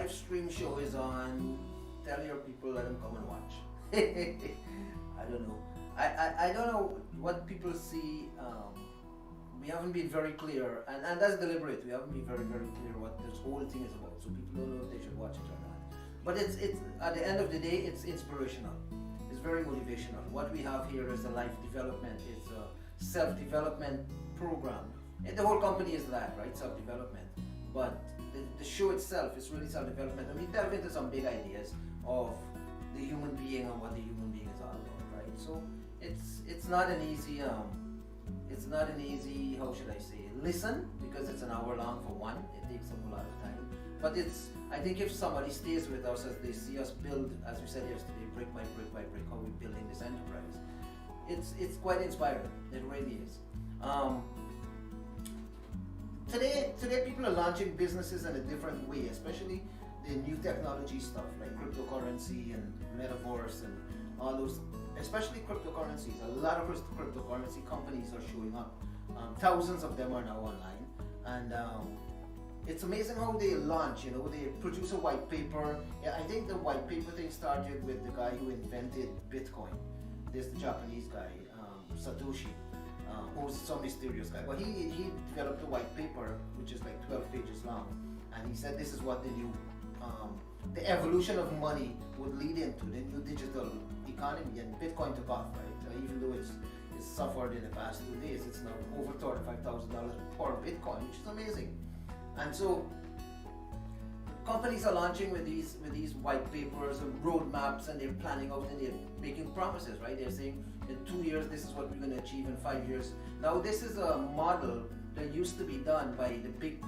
live stream show is on. Tell your people, let them come and watch. I don't know. I don't know what people see. We haven't been very clear, and that's deliberate. We haven't been very clear what this whole thing is about, so people don't know if they should watch it or not. But it's at the end of the day, it's inspirational. It's very motivational. What we have here is a life development. It's a self-development program. And the whole company is that, right? Self-development. But the show itself is really self-development, and we delve into some big ideas of the human being and what the human being is all about, right? So it's not an easy how should I say, listen, because it's an hour long for one. It takes up a lot of time. But I think if somebody stays with us as they see us build, as we said yesterday, brick by brick by brick, how we're building this enterprise, it's quite inspiring. It really is. Today people are launching businesses in a different way, especially the new technology stuff like cryptocurrency and metaverse and all those, especially cryptocurrencies. A lot of cryptocurrency companies are showing up. Thousands of them are now online, and it's amazing how they launch. They produce a white paper. Yeah, I think the white paper thing started with the guy who invented Bitcoin. This Japanese guy, Satoshi, who's some mysterious guy. But he developed a white paper which is like 12 pages long, and he said this is what the new the evolution of money would lead into, the new digital economy, and Bitcoin took off, right? Even though it's suffered in the past 2 days, it's now over $35,000 per Bitcoin, which is amazing. And so companies are launching with these white papers and roadmaps, and they're planning out and they're making promises, right? They're saying in 2 years this is what we're going to achieve, in 5 years. Now this is a model that used to be done by the big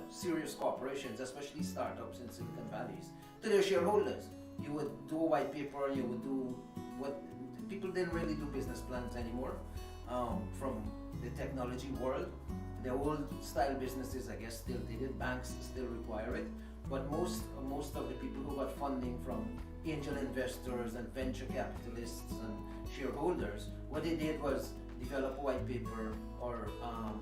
serious corporations, especially startups in Silicon Valleys, to their shareholders. You would do a white paper, you would do what people didn't really do business plans anymore from the technology world. The old style businesses, I guess, still did it. Banks still require it, but most of the people who got funding from angel investors and venture capitalists and shareholders, what they did was develop a white paper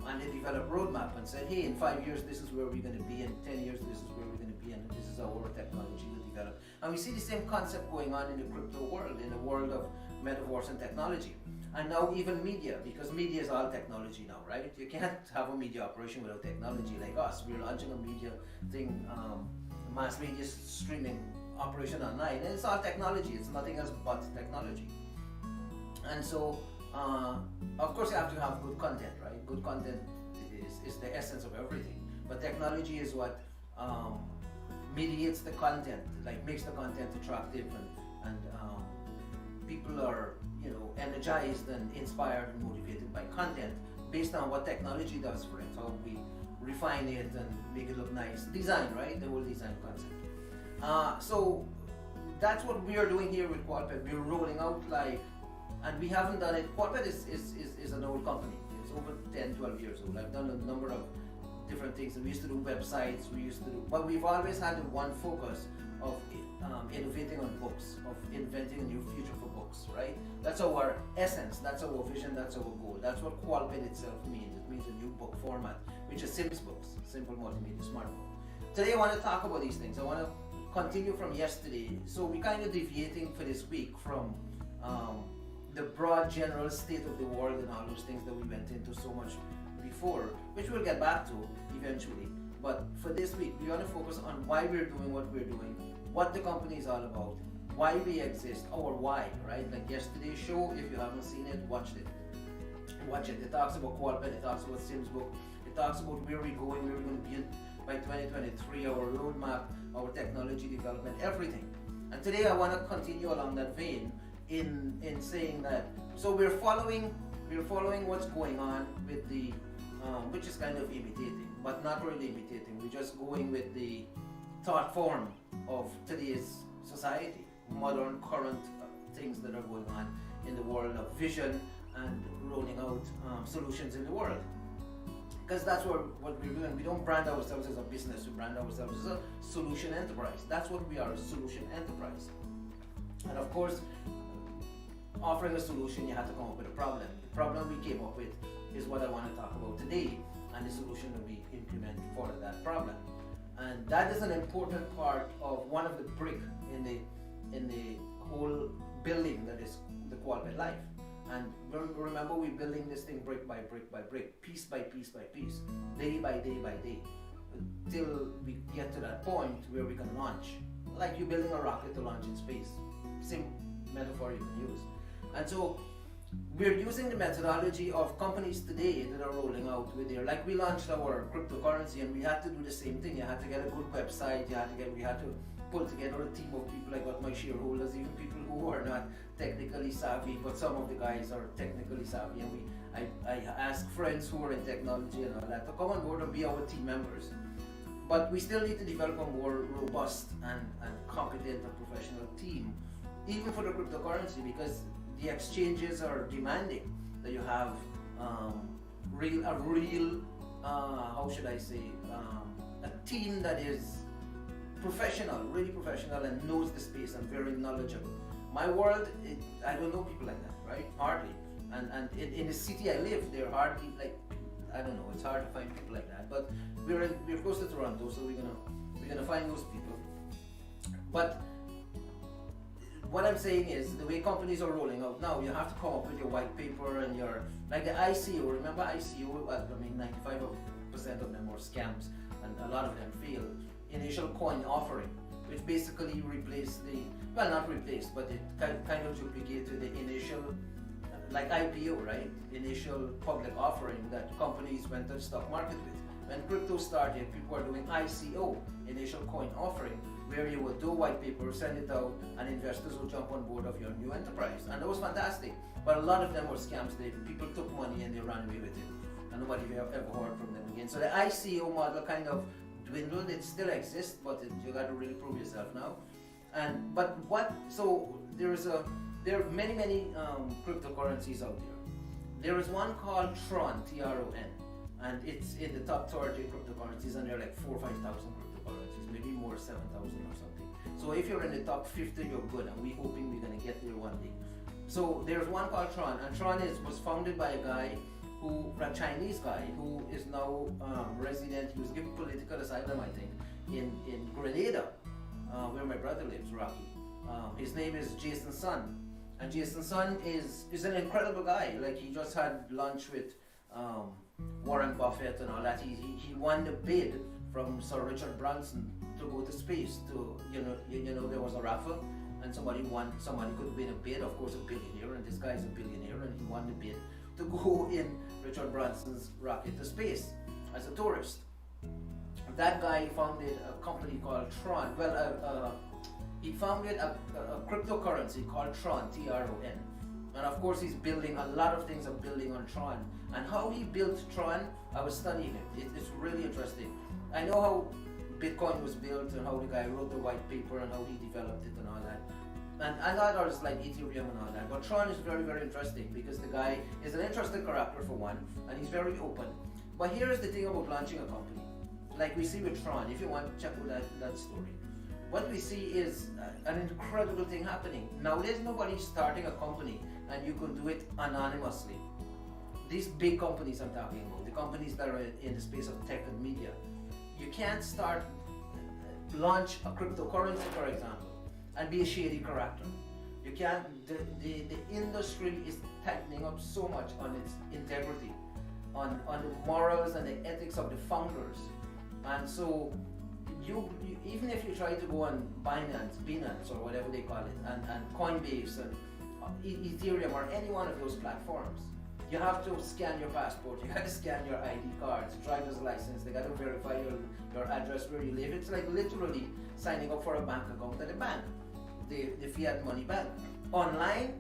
and they developed a roadmap and said, hey, in 5 years this is where we're going to be, in 10 years this is where we're going to be, and this is how our technology will develop. And we see the same concept going on in the crypto world, in the world of metaverse and technology. And now even media, because media is all technology now, right? You can't have a media operation without technology. Like us, we're launching a media thing, mass media streaming operation online, and it's all technology. It's nothing else but technology. And so, of course, you have to have good content, right? Good content is the essence of everything. But technology is what mediates the content, like makes the content attractive, and people are energized and inspired and motivated by content based on what technology does for it, how we refine it and make it look nice. Design, right? The whole design concept. So that's what we are doing here with Quadped. We're rolling out and we haven't done it. Quadped is an old company. It's over 10, 12 years old. I've done a number of different things. We used to do websites, but we've always had the one focus of innovating on books, of inventing a new future for books, right? That's our essence, that's our vision, that's our goal. That's what Qualped itself means. It means a new book format, which is SIMS books, Simple Multimedia Smart Book. Today I want to talk about these things. I want to continue from yesterday. So we're kind of deviating for this week from the broad general state of the world and all those things that we went into so much before, which we'll get back to eventually. But for this week, we want to focus on why we're doing what we're doing, what the company is all about, why we exist, our why, right? Like yesterday's show, if you haven't seen it, watch it. Watch it. It talks about Qualped, it talks about Sims book, it talks about where we're going to be by 2023, our roadmap, our technology development, everything. And today I want to continue along that vein in saying that, so we're following what's going on with the, which is kind of imitating, but not really imitating. We're just going with the thought form of today's society, modern, current things that are going on in the world of vision and rolling out solutions in the world. Because that's what we're doing. We don't brand ourselves as a business, we brand ourselves as a solution enterprise. That's what we are, a solution enterprise. And of course, offering a solution, you have to come up with a problem. The problem we came up with is what I want to talk about today, and the solution that we implement for that problem. and that is an important part of one of the brick in the whole building that is the qualified life. And remember, we're building this thing brick by brick by brick, piece by piece by piece, day by day by day, till we get to that point where we can launch. Like you're building a rocket to launch in space. Same metaphor you can use. And so we're using the methodology of companies today that are rolling out with their, like we launched our cryptocurrency and we had to do the same thing. You had to get a good website, we had to pull together a team of people. I got my shareholders, even people who are not technically savvy, but some of the guys are technically savvy, and I asked friends who are in technology and all that to come on board and be our team members. But we still need to develop a more robust and competent and professional team, even for the cryptocurrency, because the exchanges are demanding that you have a team that is professional, really professional, and knows the space and very knowledgeable. My world, I don't know people like that, right? Hardly. And in the city I live, they're hardly, like, I don't know, it's hard to find people like that. But we're close to Toronto, so we're gonna find those people. But what I'm saying is, the way companies are rolling out now, you have to come up with your white paper and your, like the ICO. Remember ICO? I mean, 95% of them were scams, and a lot of them failed. Initial coin offering, which basically replaced not replaced, but it kind of duplicated the initial, like IPO, right? Initial public offering that companies went to the stock market with. When crypto started, people were doing ICO, initial coin offering, where you would do a white paper, send it out, and investors would jump on board of your new enterprise. And that was fantastic. But a lot of them were scams. People took money and they ran away with it. And nobody ever heard from them again. So the ICO model kind of dwindled. It still exists, but you got to really prove yourself now. So there are many cryptocurrencies out there. There is one called Tron, T-R-O-N, and it's in the top 30 cryptocurrencies, and there are like 4,000 or 5,000 cryptocurrencies, maybe more, 7,000 or something. So if you're in the top 50, you're good, and we're hoping we're going to get there one day. So there's one called Tron, and Tron was founded by a Chinese guy who is now resident. He was given political asylum, I think, in Grenada, where my brother lives, Rocky. His name is Jason Sun, and Jason Sun is an incredible guy. Like, he just had lunch with Warren Buffett and all that. He won the bid from Sir Richard Branson to go to space. There was a raffle, and somebody could win a bid. Of course, a billionaire, and this guy's a billionaire, and he won the bid to go in Richard Branson's rocket to space as a tourist. That guy founded a company called Tron. He founded a cryptocurrency called Tron, T-R-O-N. And of course, he's building, a lot of things are building on Tron. And how he built Tron, I was studying it. It's really interesting. I know how Bitcoin was built and how the guy wrote the white paper and how he developed it and all that. And I thought it was like Ethereum and all that. But Tron is very, very interesting because the guy is an interesting character for one, and he's very open. But here's the thing about launching a company. Like we see with Tron, if you want to check out that story. What we see is an incredible thing happening. Nowadays, nobody's starting a company and you can do it anonymously. These big companies I'm talking about, the companies that are in the space of tech and media, you can't launch a cryptocurrency, for example, and be a shady character. You can't, the industry is tightening up so much on its integrity, on the morals and the ethics of the founders. And so, you even if you try to go on Binance or whatever they call it, and Coinbase and Ethereum or any one of those platforms, you have to scan your passport, you got to scan your ID cards, driver's license, they got to verify your address where you live. It's like literally signing up for a bank account at a bank, the fiat money bank. Online,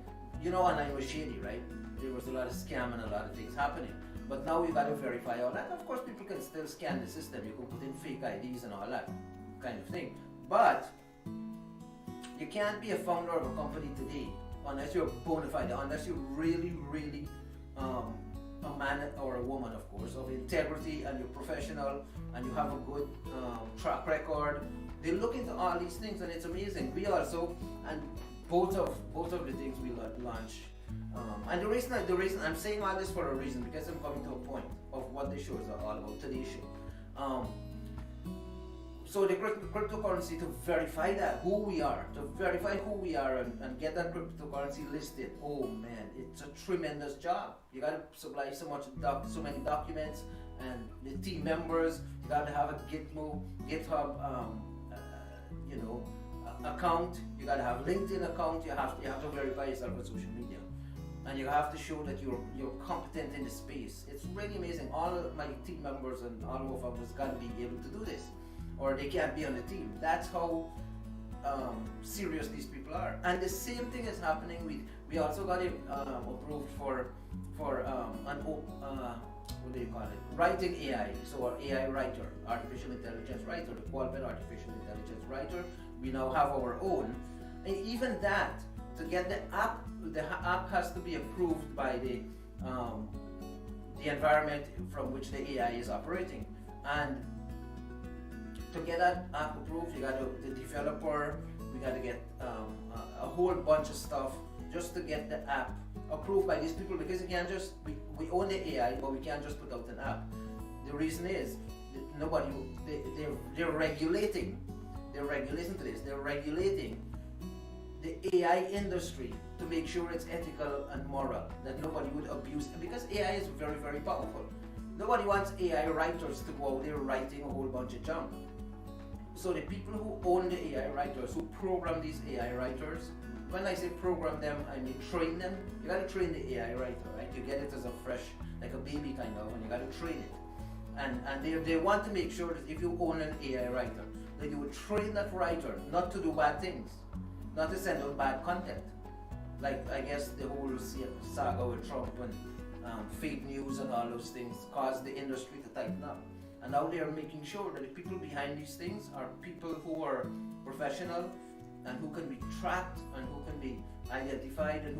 online was shady, right? There was a lot of scam and a lot of things happening. But now you got to verify all that. Of course, people can still scan the system. You can put in fake IDs and all that kind of thing. But you can't be a founder of a company today unless you're bona fide, unless you're really, really a man or a woman, of course, of integrity, and you're professional and you have a good track record. They look into all these things, and it's amazing. We also, and both of the things we launch. And the reason I'm saying all this for a reason, because I'm coming to a point of what the shows are all about, today's show. So the cryptocurrency, to verify that who we are, and get that cryptocurrency listed. Oh man, it's a tremendous job. You gotta supply so many documents, and the team members. You gotta have a GitHub, account. You gotta have LinkedIn account. You have to verify yourself on social media, and you have to show that you're competent in the space. It's really amazing. All of my team members and all of us gotta be able to do this, or they can't be on the team. That's how serious these people are. And the same thing is happening. We also got it approved for what do you call it? Writing AI. So our AI writer, artificial intelligence writer, the qualified artificial intelligence writer. We now have our own, and even that, to get the app has to be approved by the environment from which the AI is operating. And to get that app approved, the developer, we got to get a whole bunch of stuff just to get the app approved by these people, because you can't just, we own the AI, but we can't just put out an app. The reason is they're regulating the AI industry to make sure it's ethical and moral, that nobody would abuse it, because AI is very, very powerful. Nobody wants AI writers to go out there writing a whole bunch of junk. So the people who own the AI writers, who program these AI writers, when I say program them, I mean train them. You gotta train the AI writer, right? You get it as a fresh, like a baby kind of, and you gotta train it. And they want to make sure that if you own an AI writer, that you would train that writer not to do bad things, not to send out bad content. Like, I guess the whole saga with Trump and fake news and all those things caused the industry to tighten up. And now they are making sure that the people behind these things are people who are professional and who can be tracked and who can be identified and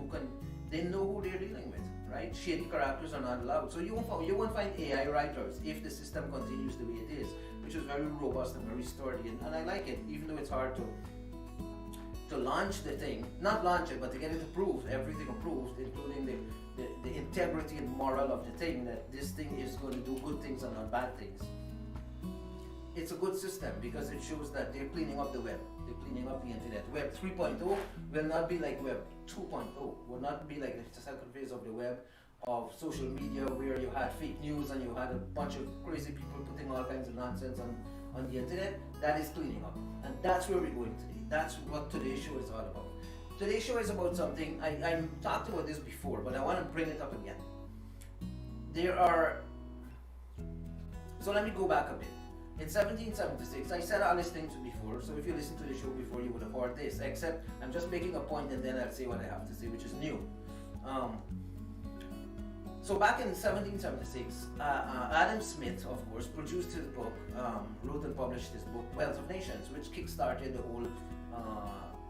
they know who they're dealing with, right? Shady characters are not allowed. So you won't find AI writers if the system continues the way it is, which is very robust and very sturdy. And I like it, even though it's hard to launch the thing, not launch it, but to get it approved, everything approved, including the integrity and moral of the thing, that this thing is going to do good things and not bad things. It's a good system because it shows that they're cleaning up the web, they're cleaning up the internet. Web 3.0 will not be like Web 2.0, will not be like the second phase of the web, of social media, where you had fake news and you had a bunch of crazy people putting all kinds of nonsense on the internet. That is cleaning up, and that's where we're going today. That's what today's show is all about. Today's show is about something, I talked about this before, but I want to bring it up again. So let me go back a bit. In 1776, I said all these things before, so if you listened to the show before, you would have heard this, except I'm just making a point and then I'll say what I have to say, which is new. So back in 1776, Adam Smith, of course, produced his book, wrote and published his book, Wealth of Nations, which kick-started the whole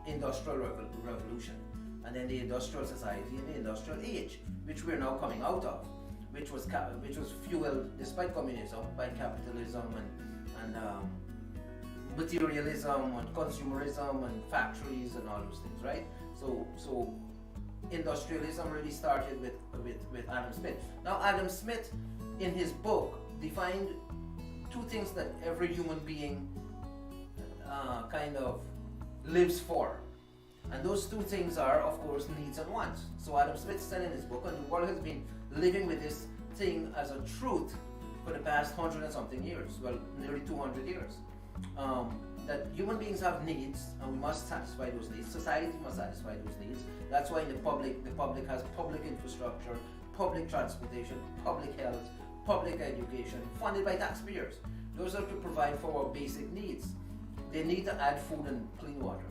industrial revolution, and then the industrial society and the industrial age, which we're now coming out of, which was fueled, despite communism, by capitalism and materialism and consumerism and factories and all those things, right? So industrialism really started with Adam Smith. Now Adam Smith, in his book, defined two things that every human being kind of lives for. And those two things are, of course, needs and wants. So Adam Smith said in his book, and the world has been living with this thing as a truth for the past 100 and something years, well, nearly 200 years, that human beings have needs and we must satisfy those needs. Society must satisfy those needs. That's why the public has public infrastructure, public transportation, public health, public education, funded by taxpayers. Those are to provide for our basic needs. They need to add food and clean water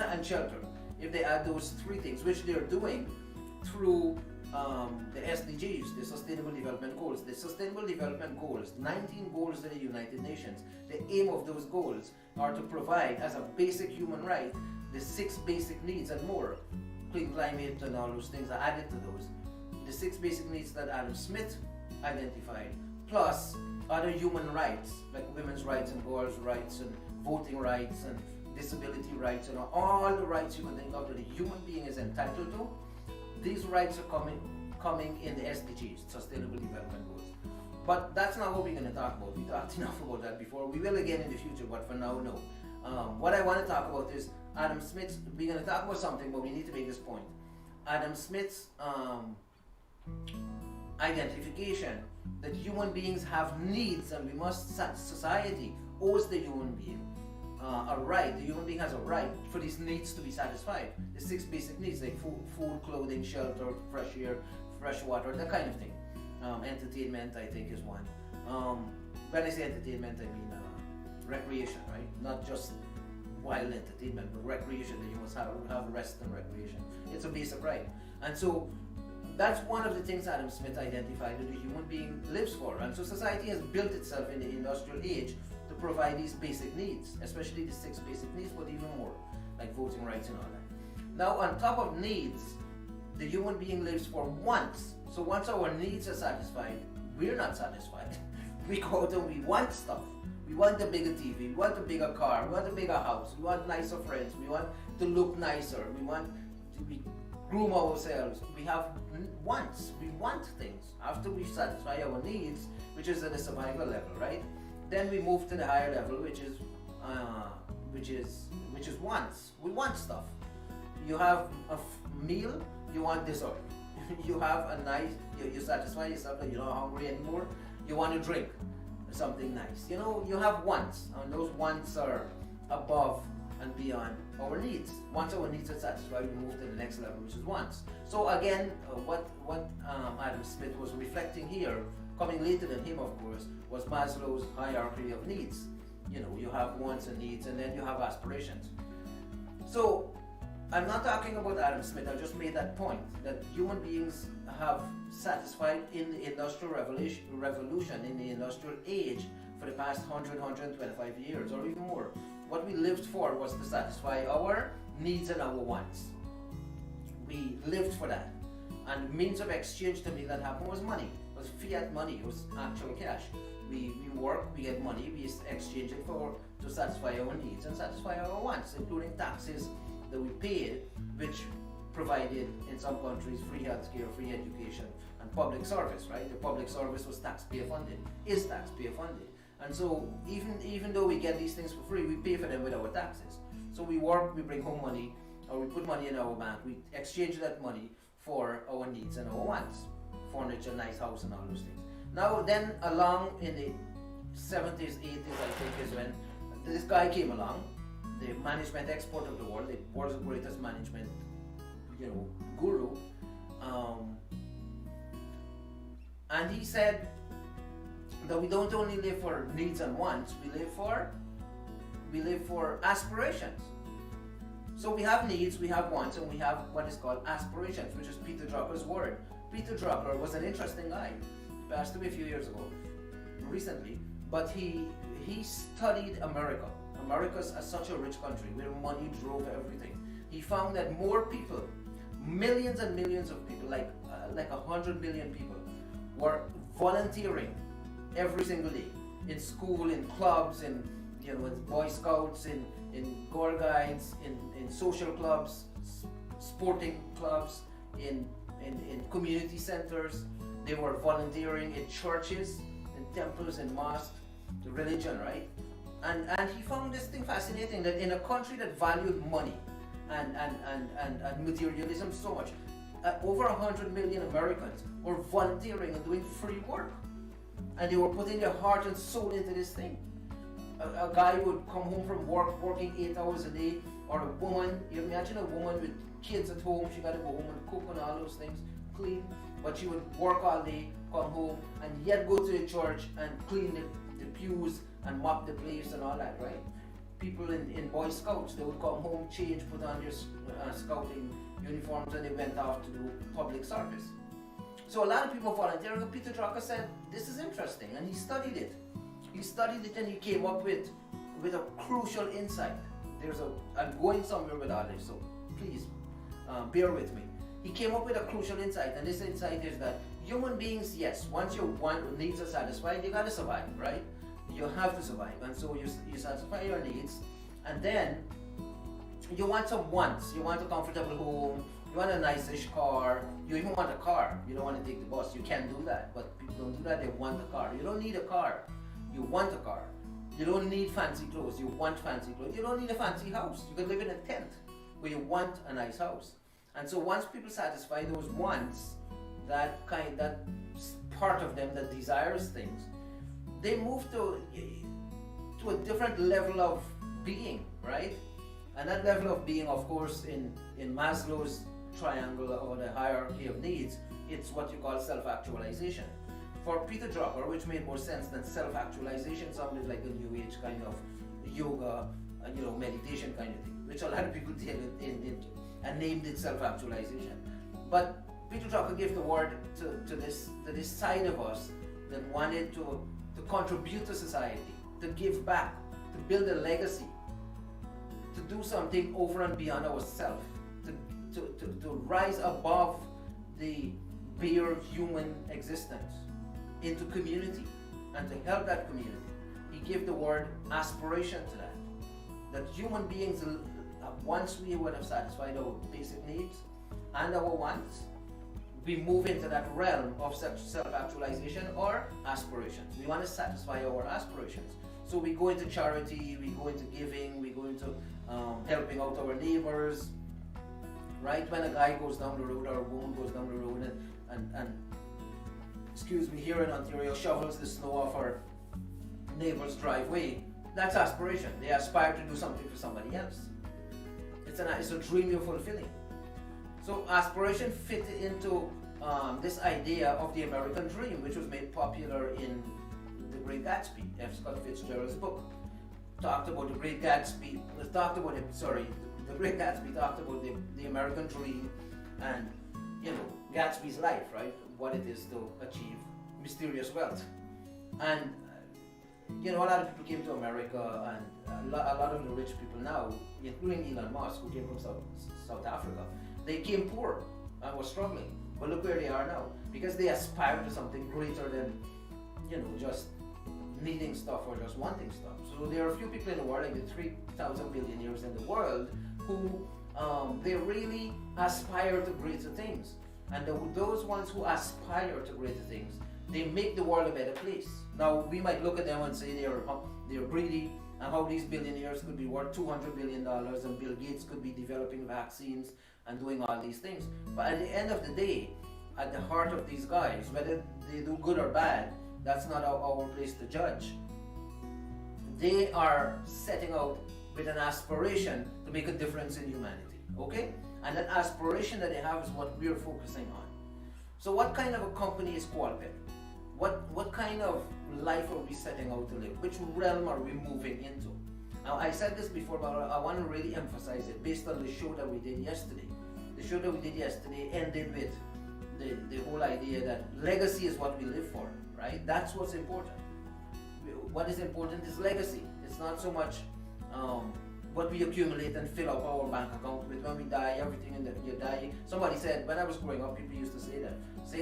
and shelter. If they add those three things, which they're doing through the SDGs, the Sustainable Development Goals. The Sustainable Development Goals, 19 goals of the United Nations, the aim of those goals are to provide as a basic human right the 6 basic needs and more. Clean climate and all those things are added to those. The 6 basic needs that Adam Smith identified, plus other human rights like women's rights and girls' rights and voting rights and disability rights and all the rights you can think of that a human being is entitled to. These rights are coming in the SDGs, Sustainable Development Goals. But that's not what we're going to talk about. We talked enough about that before. We will again in the future, but for now, no. What I want to talk about is Adam Smith's. We're going to talk about something, but we need to make this point. Adam Smith's identification that human beings have needs, and we must, society owes the human being a right. The human being has a right for these needs to be satisfied. The 6 basic needs, like food, clothing, shelter, fresh air, fresh water, that kind of thing. Entertainment, I think, is one. When I say entertainment, I mean recreation, right? Not just wild entertainment, but recreation, that you must have rest and recreation. It's a basic right. And so that's one of the things Adam Smith identified that the human being lives for. And so society has built itself in the industrial age to provide these basic needs, especially the 6 basic needs, but even more, like voting rights and all that. Now, on top of needs, the human being lives for wants. So once our needs are satisfied, we're not satisfied. We go out and we want stuff. We want a bigger TV, we want a bigger car, we want a bigger house, we want nicer friends, we want to look nicer, we want to groom ourselves. We have wants, we want things. After we satisfy our needs, which is at the survival level, right? Then we move to the higher level, which is wants. We want stuff. You have a meal, you want dessert. You have a nice, you satisfy yourself and you're not hungry anymore. You want to drink something nice. You know, you have wants, and those wants are above and beyond our needs. Once our needs are satisfied, we move to the next level, which is wants. So again, what Adam Smith was reflecting here, coming later than him, of course, was Maslow's hierarchy of needs. You know, you have wants and needs, and then you have aspirations. So I'm not talking about Adam Smith. I just made that point that human beings have satisfied in the industrial revolution, in the industrial age, for the past 100, 125 years, or even more. What we lived for was to satisfy our needs and our wants. We lived for that. And the means of exchange to make that happen was money. It was fiat money. It was actual cash. We work, we get money, we exchange it to satisfy our needs and satisfy our wants, including taxes that we paid, which provided in some countries free healthcare, free education, and public service, right? The public service was taxpayer funded, is taxpayer funded. And so even though we get these things for free, we pay for them with our taxes. So we work, we bring home money, or we put money in our bank, we exchange that money for our needs and our wants. Furniture, nice house, and all those things. Now then, along in the 70s, 80s, I think, is when this guy came along, the management expert of the world, the world's greatest management, guru, and he said that we don't only live for needs and wants, we live for aspirations. So we have needs, we have wants, and we have what is called aspirations, which is Peter Drucker's word. Peter Drucker was an interesting guy. He passed away a few years ago, recently, but he studied America. America's such a rich country where money drove everything. He found that more people, millions and millions of people, like 100 million people, were volunteering every single day in school, in clubs, in Boy Scouts, in Girl Guides, in social clubs, sporting clubs, in community centers. They were volunteering in churches, in temples, in mosques, the religion, right? And he found this thing fascinating, that in a country that valued money and materialism so much, over 100 million Americans were volunteering and doing free work. And they were putting their heart and soul into this thing. A guy would come home from work, working 8 hours a day, or a woman, you imagine a woman with kids at home, she got to go home and cook and all those things, clean, but she would work all day, come home, and yet go to the church and clean the pews and mop the place and all that, right? People in Boy Scouts, they would come home, change, put on their scouting uniforms, and they went off to do public service. So a lot of people volunteering, and Peter Drucker said, this is interesting, and he studied it. He studied it and he came up with a crucial insight. I'm going somewhere with all this, so please bear with me. He came up with a crucial insight, and this insight is that human beings, yes, once your needs are satisfied, you gotta survive, right? You have to survive, and so you satisfy your needs, and then you want some wants. You want a comfortable home, You want a nice-ish car. You even want a car. You don't want to take the bus. You can't do that. But people don't do that. They want a car. You don't need a car. You want a car. You don't need fancy clothes. You want fancy clothes. You don't need a fancy house. You can live in a tent, but you want a nice house. And so once people satisfy those wants, that part of them that desires things, they move to a different level of being, right? And that level of being, of course, in Maslow's triangle or the hierarchy of needs, it's what you call self-actualization. For Peter Drucker, which made more sense than self-actualization, sounded like a new age kind of yoga, meditation kind of thing, which a lot of people did and named it self-actualization. But Peter Drucker gave the word to this side of us that wanted to contribute to society, to give back, to build a legacy, to do something over and beyond ourselves, to rise above the bare human existence into community and to help that community. He gave the word aspiration to that. That human beings, once we would have satisfied our basic needs and our wants, we move into that realm of self-actualization or aspirations. We want to satisfy our aspirations. So we go into charity, we go into giving, we go into helping out our neighbors, right? When a guy goes down the road or a woman goes down the road and excuse me, here in Ontario, shovels the snow off our neighbor's driveway, that's aspiration. They aspire to do something for somebody else. It's a dream you're fulfilling. So aspiration fit into this idea of the American dream, which was made popular in The Great Gatsby, F. Scott Fitzgerald's book. Talked about the Great Gatsby, The Great Gatsby talked about the American dream and, Gatsby's life, right? What it is to achieve mysterious wealth. And, a lot of people came to America, and a lot of the rich people now, including Elon Musk, who came from South Africa, they came poor and were struggling. But look where they are now, because they aspire to something greater than, just needing stuff or just wanting stuff. So there are a few people in the world, like the 3,000 billionaires in the world, who they really aspire to greater things. And those ones who aspire to greater things, they make the world a better place. Now, we might look at them and say they're greedy, and how these billionaires could be worth $200 billion, and Bill Gates could be developing vaccines and doing all these things. But at the end of the day, at the heart of these guys, whether they do good or bad, that's not our place to judge. They are setting out with an aspiration to make a difference in humanity, okay? And that aspiration that they have is what we're focusing on. So what kind of a company is Qualped? What kind of life are we setting out to live? Which realm are we moving into? Now, I said this before, but I want to really emphasize it based on the show that we did yesterday. The show that we did yesterday ended with the whole idea that legacy is what we live for, right? That's what's important. What is important is legacy. It's not so much what we accumulate and fill up our bank account with. When we die, everything you die. Somebody said, when I was growing up, people used to say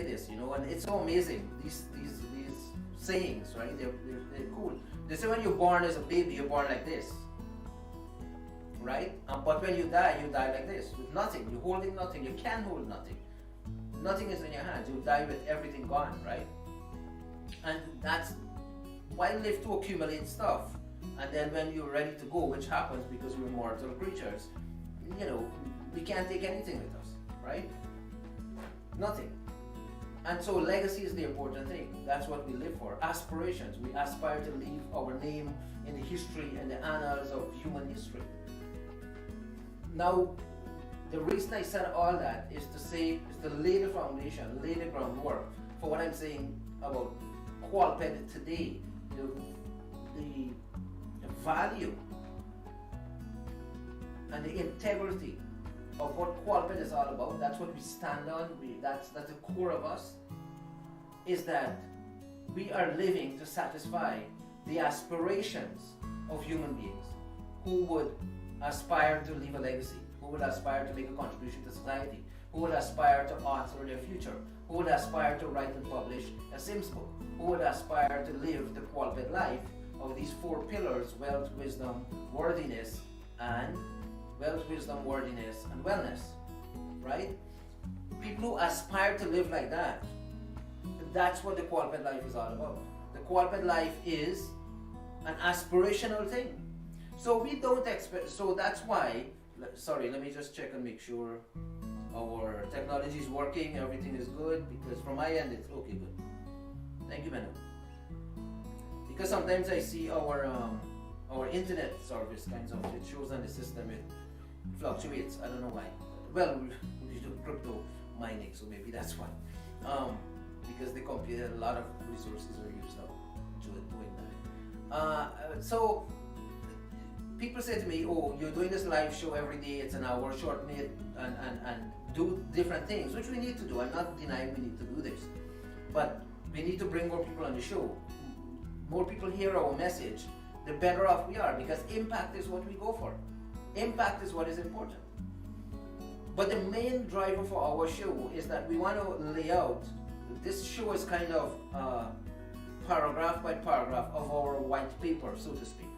this, and it's so amazing. These sayings, right? They're cool. They say when you're born as a baby, you're born like this, right? But when you die like this, with nothing. You're holding nothing. You can't hold nothing. Nothing is in your hands. You die with everything gone, right? And that's why live to accumulate stuff. And then when you're ready to go, which happens because we're mortal creatures, we can't take anything with us, right? Nothing. And so legacy is the important thing. That's what we live for. Aspirations. We aspire to leave our name in the history and the annals of human history. Now, the reason I said all that is to lay the foundation, lay the groundwork for what I'm saying about Qualped today. The value and the integrity of what Qualped is all about, that's what we stand on, that's the core of us, is that we are living to satisfy the aspirations of human beings who would aspire to leave a legacy, who would aspire to make a contribution to society, who would aspire to alter their future, who would aspire to write and publish a Sims book, who would aspire to live the Qualped life of these 4 pillars: wealth, wisdom, worthiness, and wellness. right? People who aspire to live like that. That's what the qualified life is all about. The qualified life is an aspirational thing. So we don't expect, so that's why, sorry, let me just check and make sure our technology is working, everything is good, because from my end it's okay, good. Thank you, Manu. Because sometimes I see our internet service kinds of, it shows on the system, it fluctuates, I don't know why. Well, we do crypto mining, so maybe that's why. Because the computer, a lot of resources are used up doing that. So people say to me, oh, you're doing this live show every day, it's an hour, shorten it and do different things, which we need to do. I'm not denying we need to do this, but we need to bring more people on the show. More people hear our message, the better off we are, because impact is what we go for. Impact is what is important. But the main driver for our show is that we want to lay out, this show is kind of paragraph by paragraph of our white paper, so to speak.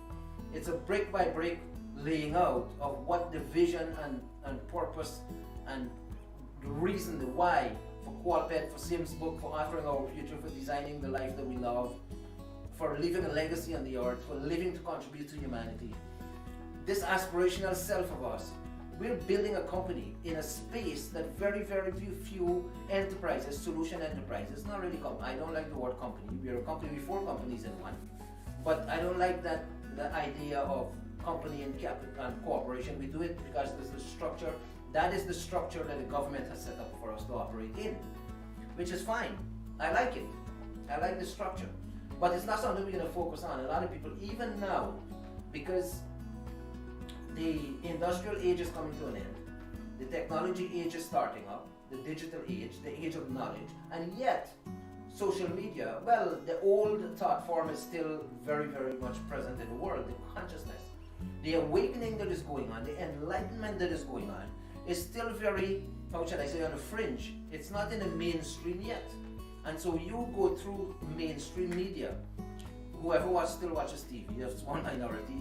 It's a brick by brick laying out of what the vision and purpose and the reason, the why for Qualped, for Sims Book, for authoring our future, for designing the life that we love, for leaving a legacy on the earth, for living to contribute to humanity. This aspirational self of us, we're building a company in a space that very, very few enterprises, solution enterprises, not really I don't like the word company. We're a company with 4 companies in one. But I don't like that the idea of company and capital and cooperation. We do it because there's the structure. That is the structure that the government has set up for us to operate in, which is fine. I like it. I like the structure. But it's not something we're going to focus on. A lot of people, even now, because the industrial age is coming to an end, the technology age is starting up, the digital age, the age of knowledge, and yet social media, well, the old thought form is still very, very much present in the world, the consciousness. The awakening that is going on, the enlightenment that is going on, is still very, how should I say, on the fringe. It's not in the mainstream yet. And so you go through mainstream media, whoever still watches TV, that's one minority.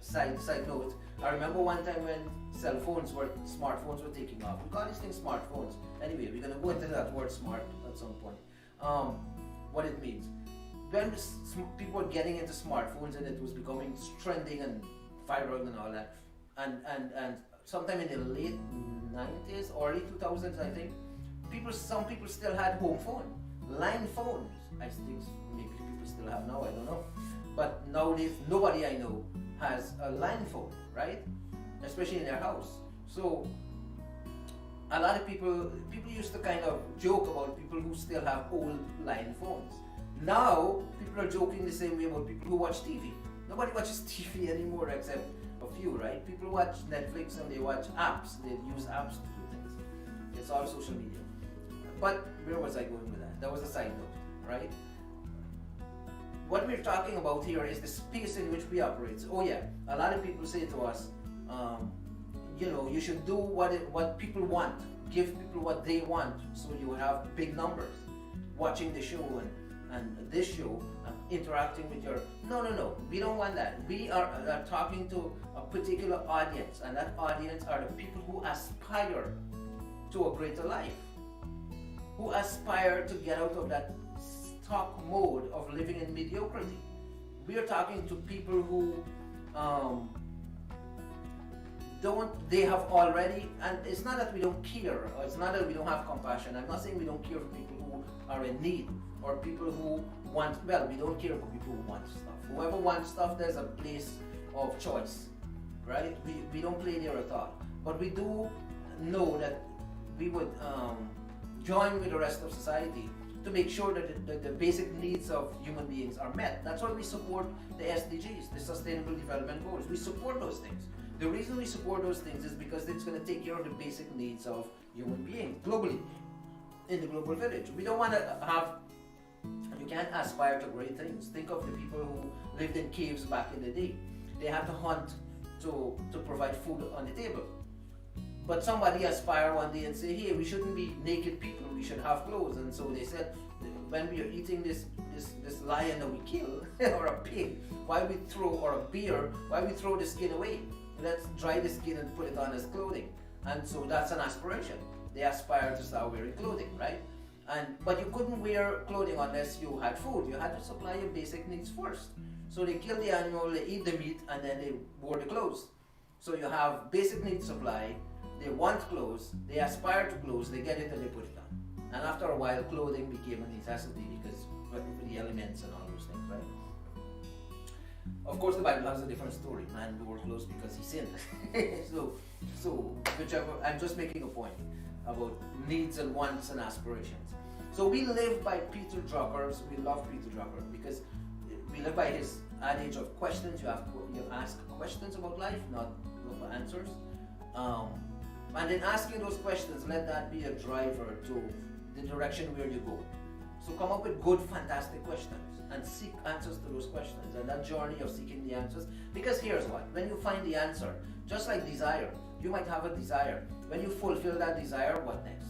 Side note, I remember one time when smartphones were taking off. We call these things smartphones. Anyway, we're going to go into that word smart at some point. What it means. When people were getting into smartphones and it was becoming trending and viral and all that, and sometime in the late 90s, early 2000s, I think, some people still had home phone, line phones. I think maybe people still have now, I don't know. But nowadays, nobody I know has a line phone, right? Especially in their house. So a lot of people used to kind of joke about people who still have old line phones. Now people are joking the same way about people who watch TV. Nobody watches TV anymore except a few, right? People watch Netflix and they watch apps. They use apps to do things. It's all social media. But where was I going with that? That was a side note, right? What we're talking about here is the space in which we operate. Oh yeah, a lot of people say to us, you should do what people want. Give people what they want, so you have big numbers watching the show and this show, interacting with your... No, we don't want that. We are talking to a particular audience, and that audience are the people who aspire to a greater life, who aspire to get out of that stuck mode of living in mediocrity. We are talking to people who they have already, and it's not that we don't care, or it's not that we don't have compassion. I'm not saying we don't care for people who are in need, or people who want, well, we don't care for people who want stuff. Whoever wants stuff, there's a place of choice, right? We don't play there at all. But we do know that we would join with the rest of society to make sure that the basic needs of human beings are met. That's why we support the SDGs, the Sustainable Development Goals. We support those things. The reason we support those things is because it's going to take care of the basic needs of human beings globally, in the global village. We don't want to have, you can't aspire to great things. Think of the people who lived in caves back in the day. They had to hunt to provide food on the table. But somebody aspire one day and say, hey, we shouldn't be naked people, we should have clothes. And so they said, when we are eating this lion that we kill, or a pig, or a bear, why we throw the skin away? Let's dry the skin and put it on as clothing. And so that's an aspiration. They aspire to start wearing clothing, right? But you couldn't wear clothing unless you had food. You had to supply your basic needs first. So they kill the animal, they eat the meat, and then they wore the clothes. So you have basic needs supply, they want clothes, they aspire to clothes, they get it and they put it on. And after a while, clothing became a necessity because for the elements and all those things, right? Of course, the Bible has a different story. Man wore clothes because he sinned. so whichever, I'm just making a point about needs and wants and aspirations. So we live by Peter Drucker's, we love Peter Drucker because we live by his adage of questions. You ask questions about life, not look for answers. And in asking those questions, let that be a driver to the direction where you go. So come up with good, fantastic questions and seek answers to those questions. And that journey of seeking the answers, because here's what, when you find the answer, just like desire, you might have a desire. When you fulfill that desire, what next?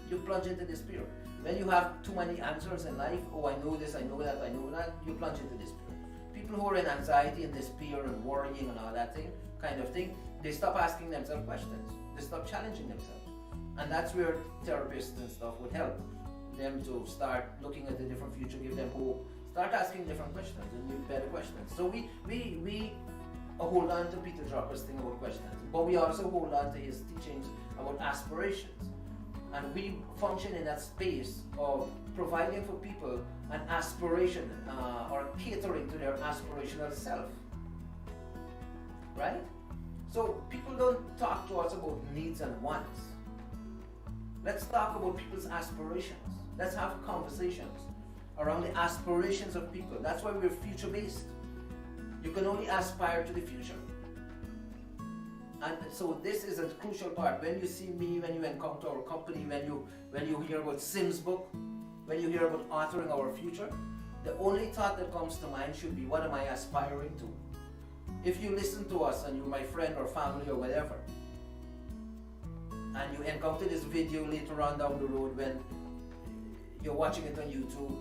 You plunge into despair. When you have too many answers in life, oh, I know this, I know that, I know that, you plunge into despair. People who are in anxiety and despair and worrying and all that thing, kind of thing, they stop asking themselves questions. They stop challenging themselves. And that's where therapists and stuff would help them to start looking at the different future, give them hope, start asking different questions and give better questions. So we hold on to Peter Drucker's thing about questions, but we also hold on to his teachings about aspirations. And we function in that space of providing for people an aspiration or catering to their aspirational self. Right? So people don't talk to us about needs and wants. Let's talk about people's aspirations. Let's have conversations around the aspirations of people. That's why we're future-based. You can only aspire to the future. And so this is a crucial part. When you see me, when you encounter our company, when you hear about Sim's book, when you hear about authoring our future, the only thought that comes to mind should be, what am I aspiring to? If you listen to us and you're my friend or family or whatever, and you encounter this video later on down the road when you're watching it on YouTube,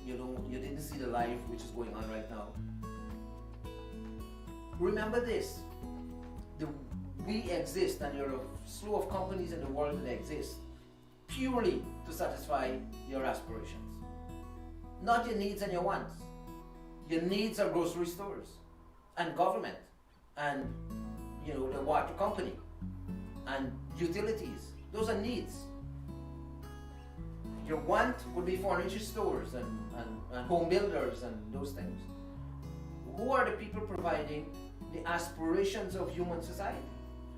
you didn't see the live which is going on right now. Remember this, we exist, and there are a slew of companies in the world that exist purely to satisfy your aspirations, not your needs and your wants. Your needs are grocery stores and government and the water company and utilities. Those are needs. Your want would be furniture stores and home builders and those things. Who are the people providing the aspirations of human society?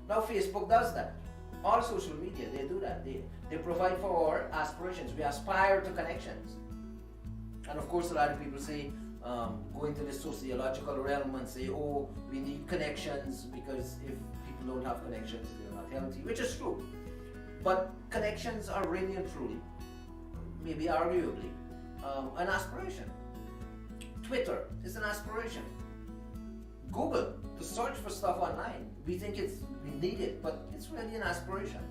Now Facebook does that. All social media, they do that. They provide for our aspirations. We aspire to connections. And of course a lot of people say, go into the sociological realm and say, oh, we need connections because if people don't have connections, they're not healthy, which is true. But connections are really and truly, maybe arguably, an aspiration. Twitter is an aspiration. Google, to search for stuff online, we think we need it, but it's really an aspiration.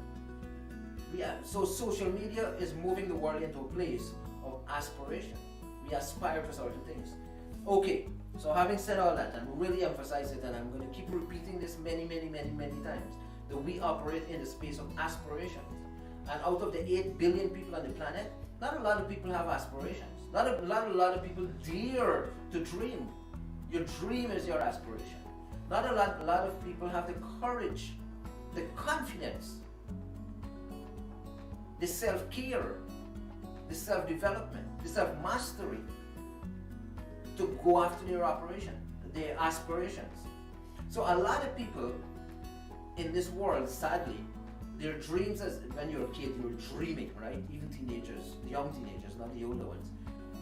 So social media is moving the world into a place of aspiration. We aspire to certain things. Okay, so having said all that, and really emphasize it, and I'm going to keep repeating this many times, that we operate in the space of aspirations. And out of the 8 billion people on the planet, not a lot of people have aspirations. Not a lot of people dare to dream. Your dream is your aspiration. Not a lot of people have the courage, the confidence, the self-care, the self-development, the self-mastery to go after their aspirations. So a lot of people in this world, sadly, their dreams, as when you're a kid, you're dreaming, right? Even teenagers, the young teenagers, not the older ones.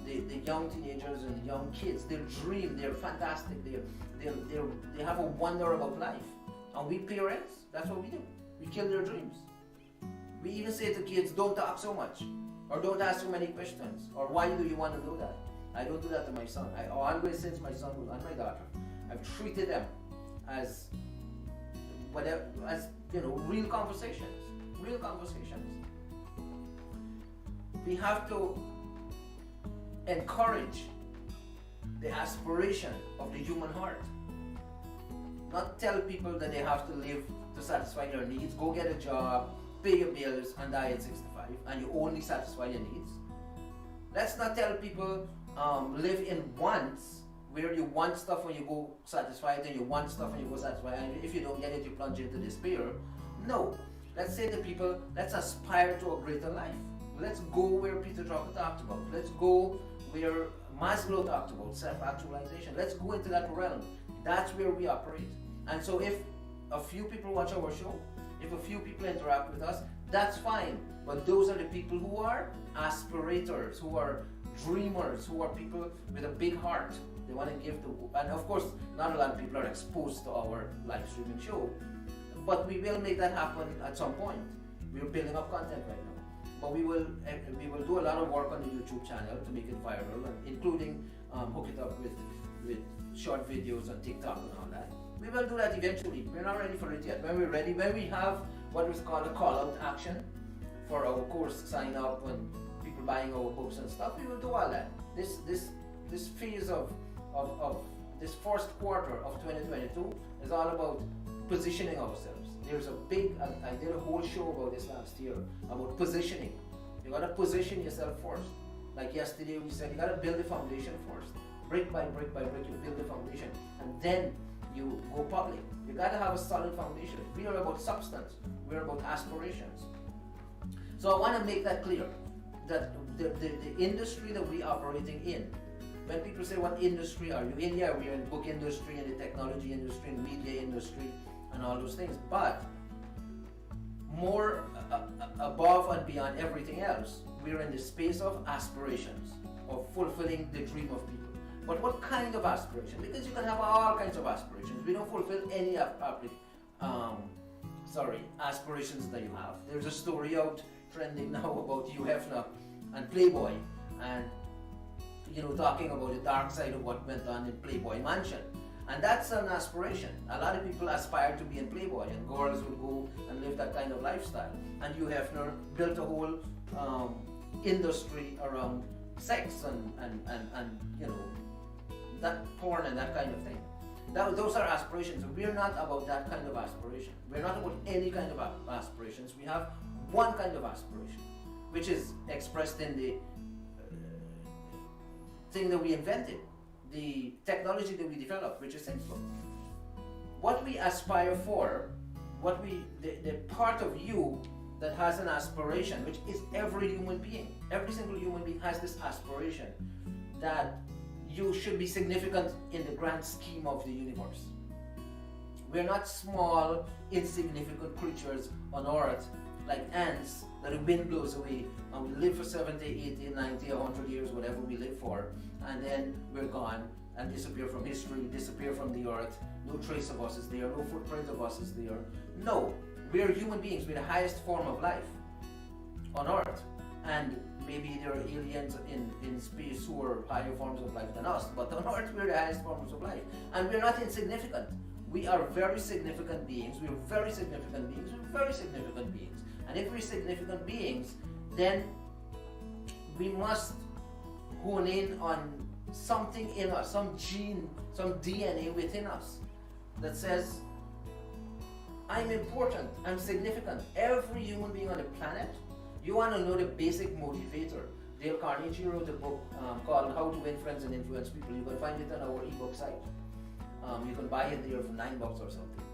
The young teenagers and the young kids, they dream, they're fantastic, they have a wonder about life. And we parents, that's what we do. We kill their dreams. We even say to kids, don't talk so much, or don't ask so many questions, or why do you want to do that? I don't do that to my son. I always, since my son was and my daughter, I've treated them as whatever, as real conversations. We have to encourage the aspiration of the human heart. Not tell people that they have to live to to satisfy your needs, go get a job, pay your bills, and die at 65, and you only satisfy your needs. Let's not tell people live in wants, where you want stuff when you go satisfy it, and you want stuff when you go satisfy it, and if you don't get it, you plunge into despair. No. Let's say to people, let's aspire to a greater life. Let's go where Peter Drucker talked about. Let's go where Maslow talked about, self-actualization. Let's go into that realm. That's where we operate. And so if a few people watch our show, if a few people interact with us, that's fine. But those are the people who are aspirators, who are dreamers, who are people with a big heart. They want to give and of course, not a lot of people are exposed to our live streaming show, but we will make that happen at some point. We're building up content right now. But we will do a lot of work on the YouTube channel to make it viral, including hook it up with short videos on TikTok and all that. We will do that eventually. We're not ready for it yet. When we're ready, when we have what is called a call out action for our course sign up and people buying our books and stuff, we will do all that. This phase of this first quarter of 2022 is all about positioning ourselves. There's a big, I did a whole show about this last year, about positioning. You gotta position yourself first. Like yesterday we said, you gotta build the foundation first. Brick by brick by brick, you build the foundation, and then you go public. You gotta have a solid foundation. We are about substance. We're about aspirations. So I wanna make that clear, that the industry that we are operating in, when people say, what industry are you in? Yeah, we're in book industry, in the technology industry, in media industry, and all those things. But more above and beyond everything else, we're in the space of aspirations, of fulfilling the dream of people. But what kind of aspiration? Because you can have all kinds of aspirations. We don't fulfill any aspirations that you have. There's a story out trending now about Hugh Hefner and Playboy, and talking about the dark side of what went on in Playboy Mansion. And that's an aspiration. A lot of people aspire to be in Playboy, and girls would go and live that kind of lifestyle. And Hugh Hefner built a whole industry around sex and that porn and that kind of thing. Those are aspirations. We're not about that kind of aspiration. We're not about any kind of aspirations. We have one kind of aspiration, which is expressed in the thing that we invented, the technology that we developed, which is simple. What we aspire for, the part of you that has an aspiration, which is every human being. Every single human being has this aspiration that you should be significant in the grand scheme of the universe. We're not small, insignificant creatures on earth like ants that the wind blows away, and we live for 70, 80, 90, 100 years, whatever we live for, and then we're gone and disappear from history, disappear from the earth. No trace of us is there, no footprint of us is there. No, we're human beings. We're the highest form of life on earth. And maybe there are aliens in space who are higher forms of life than us, but on earth we're the highest forms of life. And we're not insignificant. We are very significant beings. We're very significant beings. We're very significant beings. And if we're significant beings, then we must hone in on something in us, some gene, some DNA within us that says, I'm important, I'm significant. Every human being on the planet. You want to know the basic motivator. Dale Carnegie wrote a book called How to Win Friends and Influence People. You can find it on our ebook site. You can buy it there for $9 or something.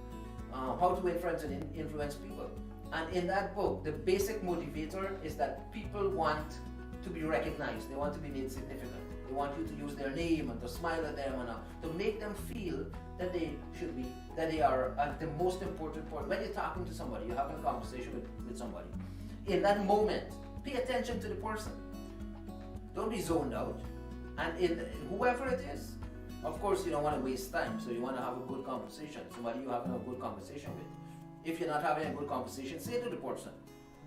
How to Win Friends and Influence People. And in that book, the basic motivator is that people want to be recognized. They want to be made significant. They want you to use their name and to smile at them and to make them feel that they should be, that they are at the most important point. When you're talking to somebody, you're having a conversation with somebody. In that moment, pay attention to the person. Don't be zoned out. And in whoever it is, of course, you don't want to waste time, so you want to have a good conversation. Somebody you're having a good conversation with. If you're not having a good conversation, say to the person,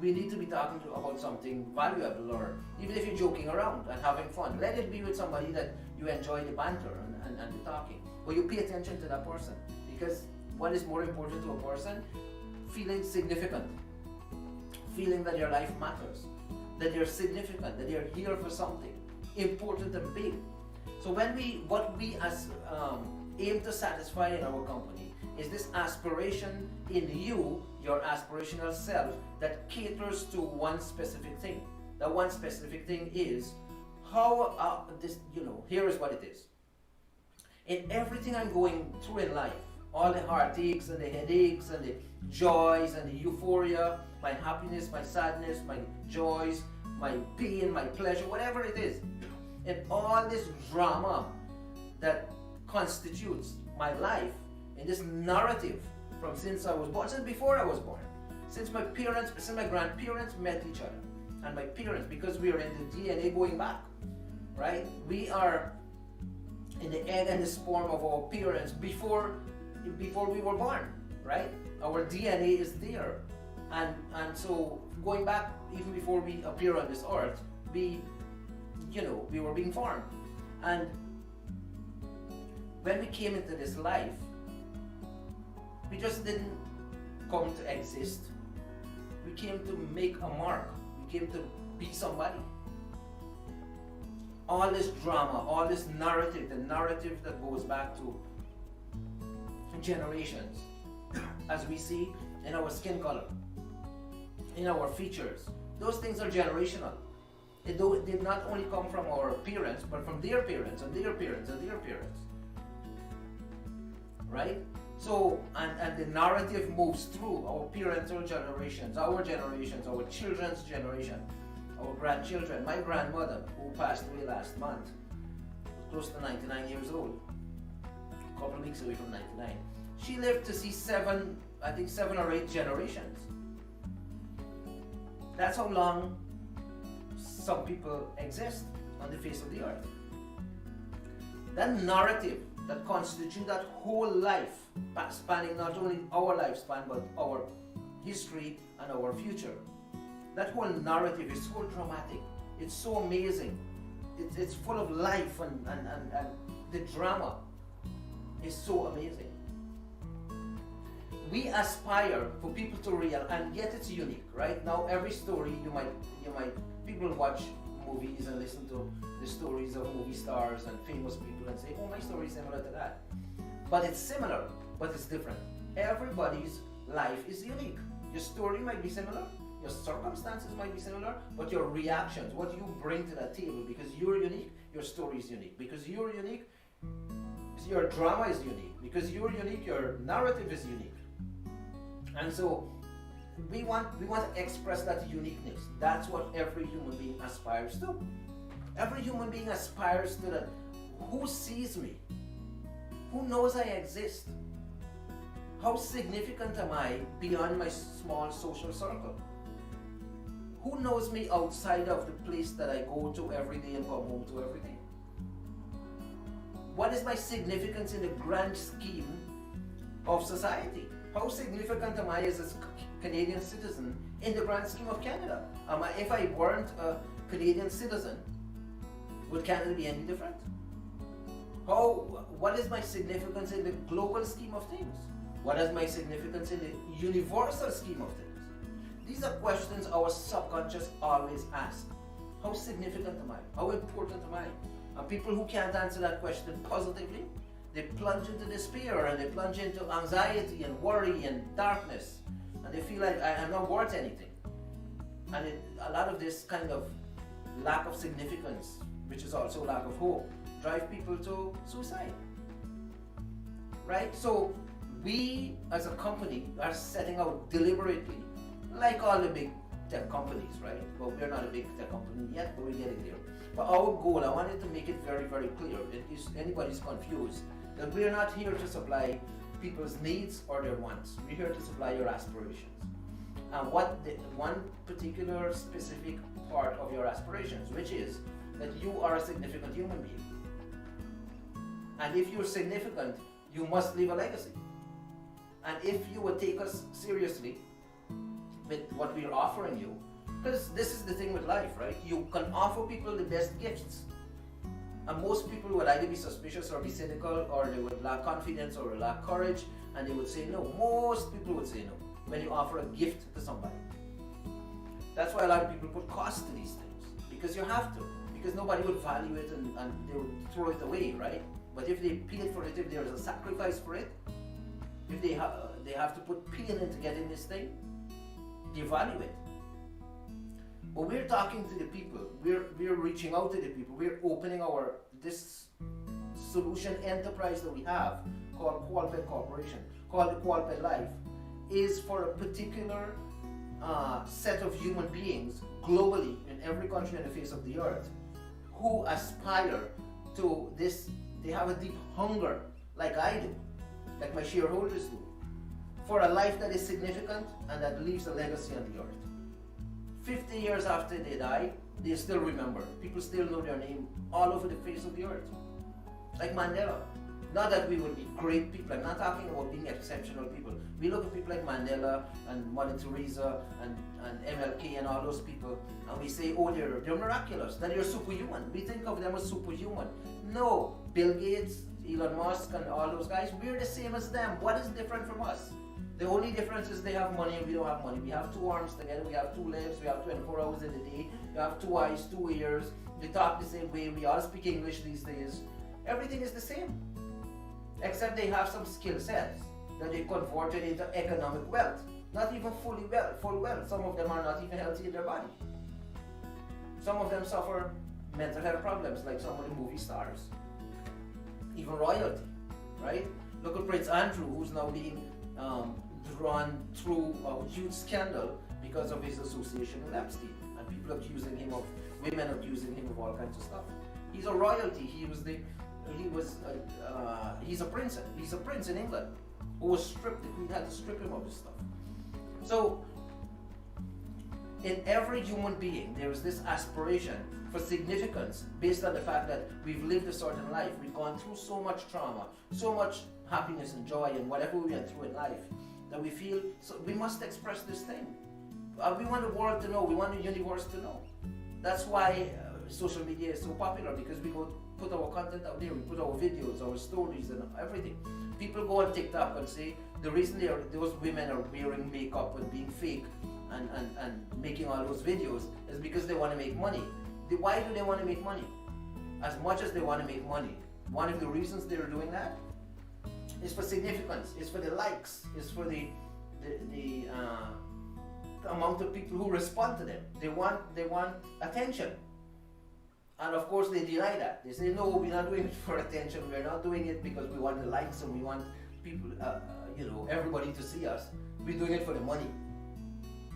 we need to be talking about something valuable, or even if you're joking around and having fun, let it be with somebody that you enjoy the banter and the talking. But you pay attention to that person, because what is more important to a person? Feeling significant. Feeling that your life matters, that you're significant, that you're here for something important and big. So what we aim to satisfy in our company is this aspiration in you, your aspirational self, that caters to one specific thing. That one specific thing is how here is what it is. In everything I'm going through in life, all the heartaches and the headaches and the joys and the euphoria, my happiness, my sadness, my joys, my pain, my pleasure, whatever it is, and all this drama that constitutes my life in this narrative from since I was born, since before I was born, since my grandparents met each other, and my parents, because we are in the DNA going back, right? We are in the egg and the sperm of our parents before we were born, right? Our DNA is there, and so going back even before we appear on this earth, we were being formed, and when we came into this life, we just didn't come to exist. We came to make a mark. We came to be somebody. All this drama, all this narrative, the narrative that goes back to generations, as we see in our skin color, in our features, those things are generational. They did not only come from our parents, but from their parents and their parents and their parents. Right? So, and the narrative moves through our parental generations, our children's generation, our grandchildren. My grandmother, who passed away last month, close to 99 years old, a couple of weeks away from 99, she lived to see 7 or 8 generations. That's how long some people exist on the face of the earth. That narrative that constitutes that whole life, spanning not only our lifespan but our history and our future. That whole narrative is so dramatic. It's so amazing. It's full of life, and the drama is so amazing. We aspire for people to realize, and yet it's unique, right? Now every story people watch movies and listen to the stories of movie stars and famous people and say, oh, my story is similar to that. But it's similar, but it's different. Everybody's life is unique. Your story might be similar, your circumstances might be similar, but your reactions, what you bring to that table, because you're unique, your story is unique. Because you're unique, your drama is unique. Because you're unique, your narrative is unique. And so we want to express that uniqueness. That's what every human being aspires to. Every human being aspires to that. Who sees me? Who knows I exist? How significant am I beyond my small social circle? Who knows me outside of the place that I go to every day and come home to every day? What is my significance in the grand scheme of society? How significant am I as a Canadian citizen in the grand scheme of Canada? If I weren't a Canadian citizen, would Canada be any different? What is my significance in the global scheme of things? What is my significance in the universal scheme of things? These are questions our subconscious always asks. How significant am I? How important am I? And people who can't answer that question positively, they plunge into despair and they plunge into anxiety and worry and darkness, and they feel like I'm not worth anything. And a lot of this kind of lack of significance, which is also lack of hope, drive people to suicide. Right? So we as a company are setting out deliberately, like all the big tech companies, right? Well, we're not a big tech company yet, but we're getting there. But our goal, I wanted to make it very, very clear, if anybody's confused, that we're not here to supply people's needs or their wants. We're here to supply your aspirations. And one particular specific part of your aspirations, which is that you are a significant human being. And if you're significant, you must leave a legacy. And if you would take us seriously with what we're offering you, because this is the thing with life, right? You can offer people the best gifts. And most people would either be suspicious or be cynical, or they would lack confidence or lack courage, and they would say no. Most people would say no when you offer a gift to somebody. That's why a lot of people put cost to these things, because you have to, because nobody would value it and they would throw it away, right? But if they paid for it, if there is a sacrifice for it, if they have to put pain into getting this thing, they value it. But we're talking to the people. We're reaching out to the people. We're opening this solution enterprise that we have called Qualped Corporation, called the Qualped Life, is for a particular set of human beings globally in every country on the face of the earth who aspire to this. They have a deep hunger, like I do, like my shareholders do, for a life that is significant and that leaves a legacy on the earth. 50 years after they die, they still remember. People still know their name all over the face of the earth. Like Mandela. Not that we would be great people. I'm not talking about being exceptional people. We look at people like Mandela and Mother Teresa and MLK and all those people, and we say, oh, they're miraculous, that they're superhuman. We think of them as superhuman. No, Bill Gates, Elon Musk, and all those guys, we're the same as them. What is different from us? The only difference is they have money and we don't have money. We have 2 arms together, we have 2 legs, we have 24 hours in a day, we have 2 eyes, 2 ears, we talk the same way, we all speak English these days. Everything is the same. Except they have some skill sets that they converted into economic wealth. Not even full wealth. Some of them are not even healthy in their body. Some of them suffer mental health problems, like some of the movie stars. Even royalty, right? Look at Prince Andrew, who's now being drawn through a huge scandal because of his association with Epstein, and people accusing him of, women accusing him of all kinds of stuff. He's a royalty. He's a prince. He's a prince in England who was stripped. The Queen had to strip him of his stuff. So, in every human being, there is this aspiration for significance based on the fact that we've lived a certain life. We've gone through so much trauma, so much happiness and joy, and whatever we went through in life, that we feel so we must express this thing. We want the world to know. We want the universe to know. That's why social media is so popular, because we go put our content out there, we put our videos, our stories, and everything. People go on TikTok and say the reason those women are wearing makeup and being fake and making all those videos is because they want to make money. Why do they want to make money? As much as they want to make money, one of the reasons they're doing that is for significance, is for the likes, is for the amount of people who respond to them. They want attention. And of course they deny that. They say, no, we're not doing it for attention. We're not doing it because we want the likes and we want people, everybody to see us. We're doing it for the money.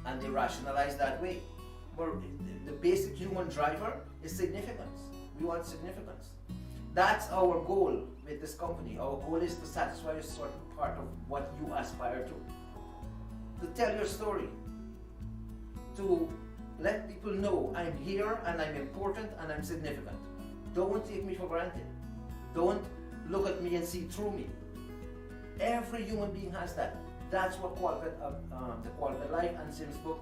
And they rationalize that way. But the basic human driver is significance. We want significance. That's our goal with this company. Our goal is to satisfy a certain part of what you aspire to tell your story, to let people know I'm here and I'm important and I'm significant. Don't take me for granted. Don't look at me and see through me. Every human being has that. That's what the Qualped Life and Sims book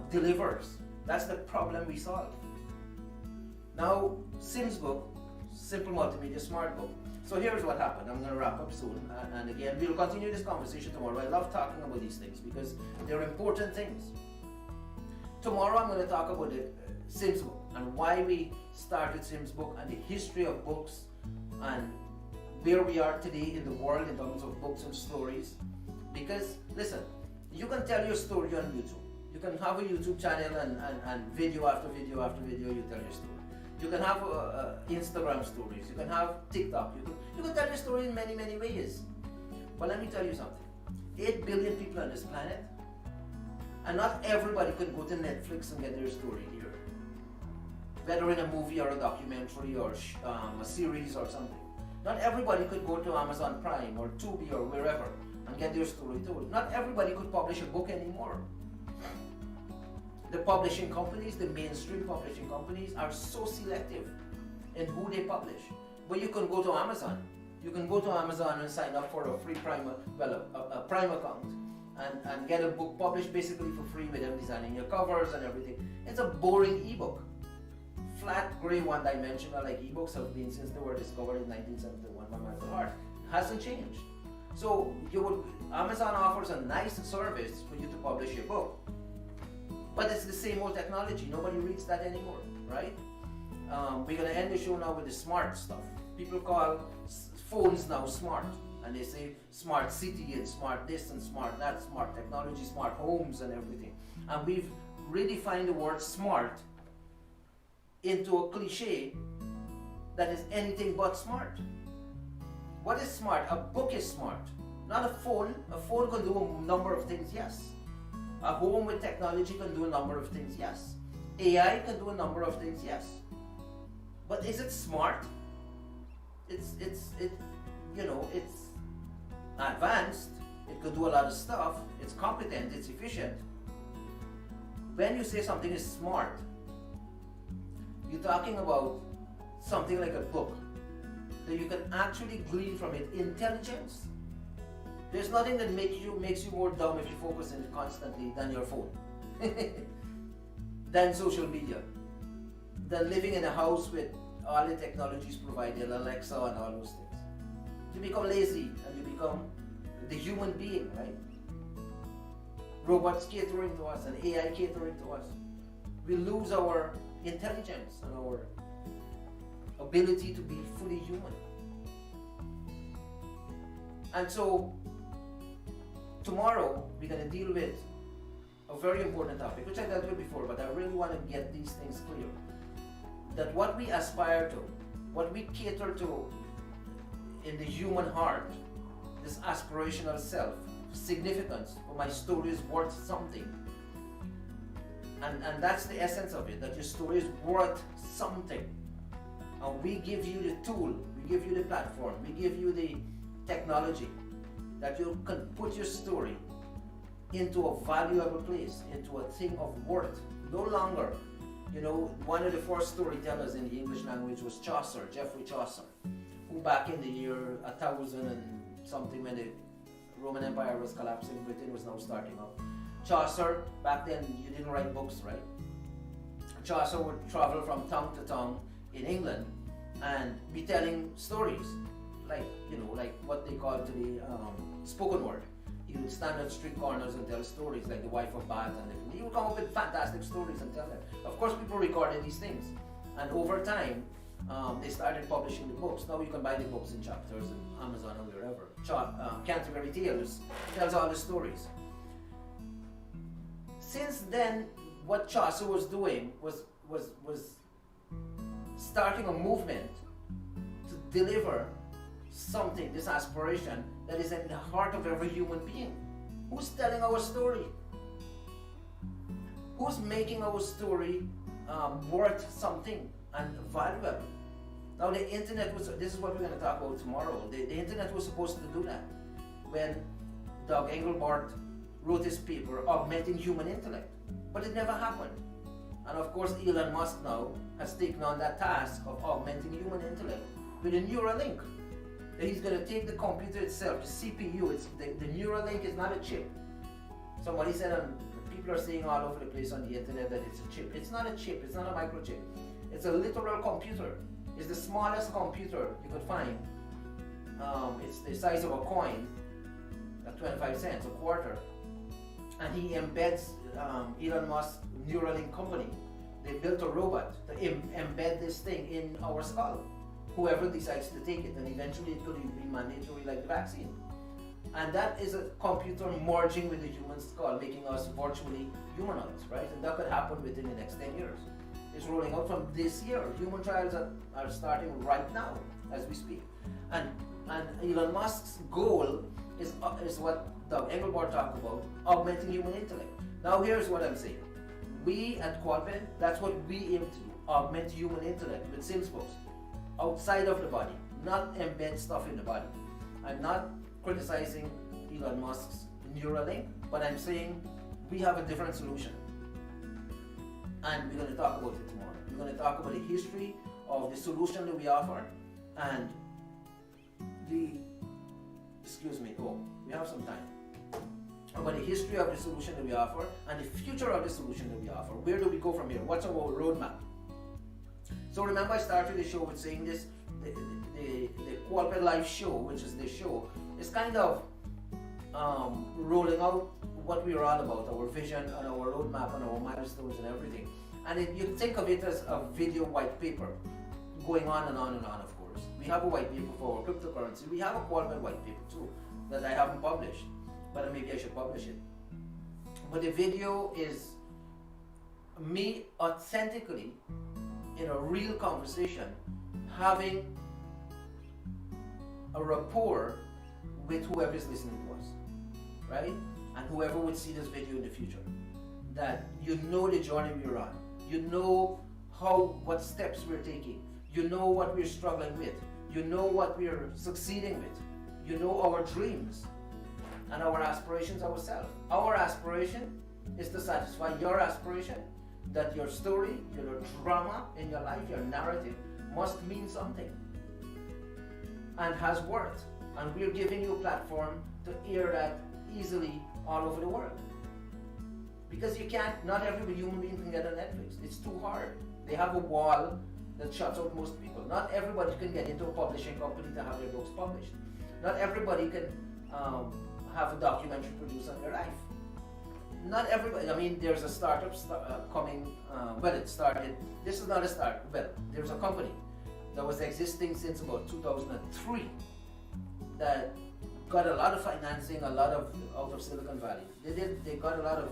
delivers. That's the problem we solve. Now, Sims book, Simple Multimedia Smart Book. So here's what happened. I'm going to wrap up soon. And again, we'll continue this conversation tomorrow. I love talking about these things because they're important things. Tomorrow I'm going to talk about the Sims book and why we started Sims book and the history of books and where we are today in the world in terms of books and stories. Because, listen, you can tell your story on YouTube. You can have a YouTube channel and video after video after video you tell your story. You can have Instagram stories. You can have TikTok. You can tell your story in many, many ways. But let me tell you something. 8 billion people on this planet, and not everybody can go to Netflix and get their story here. Whether in a movie or a documentary or a series or something. Not everybody could go to Amazon Prime or Tubi or wherever and get their story told. Not everybody could publish a book anymore. The publishing companies, the mainstream publishing companies, are so selective in who they publish. But you can go to Amazon. You can go to Amazon and sign up for a free Prime, a Prime account and get a book published basically for free with them designing your covers and everything. It's a boring ebook. Flat, gray, one-dimensional like ebooks have been since they were discovered in 1971 by Michael Hart. Hasn't changed. So Amazon offers a nice service for you to publish your book. But it's the same old technology. Nobody reads that anymore, right? We're going to end the show now with the smart stuff. People call phones now smart. And they say smart city and smart this and smart that, smart technology, smart homes and everything. And we've redefined the word smart into a cliche that is anything but smart. What is smart? A book is smart. Not a phone. A phone can do a number of things, yes. A home with technology can do a number of things, yes. AI can do a number of things, yes. But is it smart? It's advanced. It could do a lot of stuff. It's competent. It's efficient. When you say something is smart, you're talking about something like a book that you can actually glean from it intelligence. There's nothing that makes you more dumb if you focus on it constantly than your phone, than social media, than living in a house with all the technologies provided, Alexa and all those things. You become lazy and you become the human being, right? Robots catering to us and AI catering to us. We lose our intelligence and our ability to be fully human. And so tomorrow we're going to deal with a very important topic, which I dealt with before, but I really want to get these things clear. That what we aspire to, what we cater to in the human heart, this aspirational self, significance, for my story is worth something. And that's the essence of it, that your story is worth something. And we give you the tool, we give you the platform, we give you the technology that you can put your story into a valuable place, into a thing of worth. No longer, one of the first storytellers in the English language was Chaucer, Geoffrey Chaucer, who back in the year 1000 and something, when the Roman Empire was collapsing, Britain was now starting up. Chaucer, back then you didn't write books, right? Chaucer would travel from town to town in England and be telling stories, like what they call today spoken word. He would stand at street corners and tell stories, like the wife of Bath, and he would come up with fantastic stories and tell them. Of course, people recorded these things, and over time, they started publishing the books. Now you can buy the books in chapters on Amazon or wherever. Canterbury Tales tells all the stories. Since then, what Chaucer was doing was starting a movement to deliver something, this aspiration that is in the heart of every human being. Who's telling our story? Who's making our story worth something and valuable? Now the internet this is what we're going to talk about tomorrow. The internet was supposed to do that. When Doug Engelbart wrote his paper, Augmenting Human Intellect. But it never happened. And of course Elon Musk now has taken on that task of augmenting human intellect with a Neuralink. He's going to take the computer itself, the CPU, the Neuralink is not a chip. Somebody said, and people are saying all over the place on the internet that it's a chip. It's not a chip, it's not a microchip. It's a literal computer. It's the smallest computer you could find. It's the size of a coin, at 25 cents, a quarter. And he embeds Elon Musk's Neuralink company. They built a robot to embed this thing in our skull. Whoever decides to take it, and eventually it could be mandatory like the vaccine. And that is a computer merging with the human skull, making us virtually humanoids, right? And that could happen within the next 10 years. It's rolling out from this year. Human trials are starting right now as we speak. And Elon Musk's goal is what Doug Engelbart talked about, augmenting human intellect. Now here's what I'm saying. We at Quadvent, that's what we aim to do, augment human intellect with Salesforce. Outside of the body, not embed stuff in the body. I'm not criticizing Elon Musk's Neuralink, but I'm saying we have a different solution. And we're going to talk about it tomorrow. We're going to talk about the history of the solution that we offer and we have some time. About the history of the solution that we offer and the future of the solution that we offer. Where do we go from here? What's our roadmap? So remember, I started the show with saying this, the Corporate Life show, which is this show, is kind of rolling out what we are all about, our vision and our roadmap and our milestones and everything. And you think of it as a video white paper, going on and on and on, of course. metaverse. We have a white paper for cryptocurrency. We have a qualified white paper too that I haven't published, but maybe I should publish it. But the video is me authentically in a real conversation having a rapport with whoever is listening to us, right? And whoever would see this video in the future. That you know the journey we're on. You know what steps we're taking. You know what we're struggling with. You know what we're succeeding with. You know our dreams and our aspirations ourselves. Our aspiration is to satisfy your aspiration, that your story, your drama in your life, your narrative must mean something and has worth. And we're giving you a platform to air that easily all over the world. Because you can't, not every human being can get on Netflix. It's too hard. They have a wall that shuts out most people. Not everybody can get into a publishing company to have their books published. Not everybody can have a documentary produced on their life. Not everybody, I mean, there's a startup coming, well, it started, this is not a startup, well, there's a company that was existing since about 2003 that got a lot of financing, a lot of out of Silicon Valley. They got a lot of